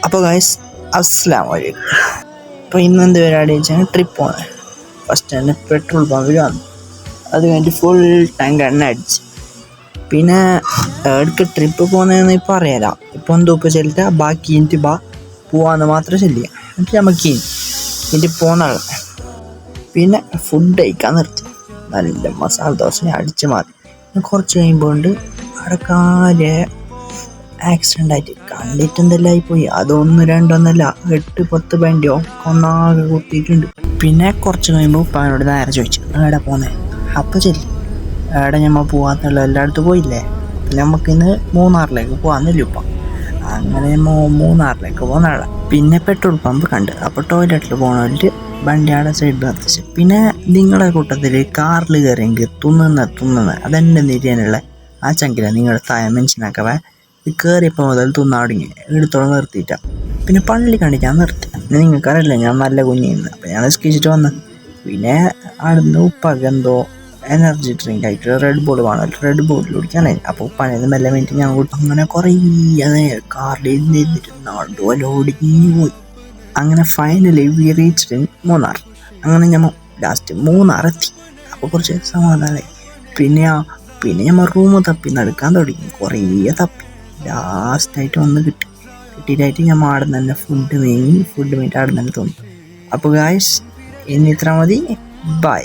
അപ്പോൾ ഗൈസ് അസ്സലാമു അലൈക്കും. അപ്പോൾ ഇന്ന് എന്ത് പരിപാടി വെച്ചാൽ ട്രിപ്പ് പോകണം. ഫസ്റ്റ് തന്നെ പെട്രോൾ പമ്പിൽ വന്നു, അത് കഴിഞ്ഞിട്ട് ഫുൾ ടാങ്ക് എണ്ണ അടിച്ച്. പിന്നെ എവിടേക്ക് ട്രിപ്പ് പോകുന്നതെന്ന് ഇപ്പോൾ അറിയാലോ. ഇപ്പോൾ എന്തോ ഇപ്പോൾ ചെല്ലിട്ട് ബാക്കി എനിക്ക് പോവാന്ന് മാത്രം ചെല്ലുക, എന്നിട്ട് നമുക്ക് എനിക്ക് പോകുന്നുള്ള. പിന്നെ ഫുഡ് കഴിക്കാൻ നിർത്തി. നല്ല മസാല ദോശ അടിച്ച് മാറി. കുറച്ച് കഴിയുമ്പോൾ അവിടെ കാല് ആക്സിഡൻ്റ് ആയിട്ട് കണ്ടിട്ട് എന്തെല്ലാം പോയി. അതൊന്നും രണ്ടൊന്നല്ല, 8-10 വണ്ടിയോ ഒന്നാകെ കുത്തിയിട്ടുണ്ട്. പിന്നെ കുറച്ച് കഴിയുമ്പോൾ ഉപ്പാനോട് നേരെ ചോദിച്ചു എവിടെ പോകുന്നത്. അപ്പോൾ ശരി എവിടെ ഞമ്മ പോകാത്തുള്ള എല്ലായിടത്തും പോയില്ലേ, നമുക്കിന്ന് മൂന്നാറിലേക്ക് പോകാമെന്നില്ല ഉപ്പ. അങ്ങനെ മൂന്നാറിലേക്ക് പോകുന്നതാണ്. പിന്നെ പെട്രോൾ പമ്പ് കണ്ട്. അപ്പോൾ ടോയ്ലറ്റിൽ പോകണമെങ്കിൽ വണ്ടിയുടെ സൈഡ് നിർത്തിച്ച്. പിന്നെ നിങ്ങളുടെ കൂട്ടത്തിൽ കാറിൽ കയറിയെങ്കിൽ തുന്നുന്ന അതെന്നെ നിര്യാനുള്ള ആ ചങ്കില നിങ്ങളുടെ തായ മെൻഷനാക്കവേ കയറിയപ്പോൾ മുതൽ തുന്നാടുങ്ങി എടുത്തോളം നിർത്തിയിട്ട. പിന്നെ പള്ളി കണ്ടിട്ട് നിർത്തി. നിങ്ങൾക്കറിയില്ല ഞാൻ നല്ല കുഞ്ഞിന്ന്. അപ്പം ഞാൻ നിസ്കരിച്ചിട്ട് വന്നു. പിന്നെ അവിടുന്ന് ഉപ്പാക്ക് എന്തോ എനർജി ഡ്രിങ്ക് ആയിട്ട് റെഡ് ബോൾ വേണമല്ലോ, റെഡ് ബോൾ കുടിക്കാനായി. അപ്പോൾ ഉപ്പാനത് മെല്ലെ വേണ്ടി ഞാൻ കൊടുത്തു. അങ്ങനെ കുറേ കാറിൽ ഇരുന്നിട്ട് നടുവല്ല ഒടിഞ്ഞു പോയി. അങ്ങനെ ഫൈനലി വി റീച്ച്ഡ് മൂന്നാർ. അങ്ങനെ ഞമ്മ ലാസ്റ്റ് മൂന്നാർ എത്തി. അപ്പോൾ കുറച്ച് സമാധാനമായി. പിന്നെ ഞമ്മ റൂം തപ്പി നടക്കാൻ തുടങ്ങി. കുറേ തപ്പി ലാസ്റ്റായിട്ട് ഒന്ന് കിട്ടിയിട്ടായിട്ട് ഞാൻ അവിടെ നിന്ന് തന്നെ ഫുഡ് മേഞ്ഞിട്ട് അവിടെ നിന്ന് തോന്നി. അപ്പോൾ ഗായ്സ് ഇന്ന് ഇത്ര മതി. ബൈ.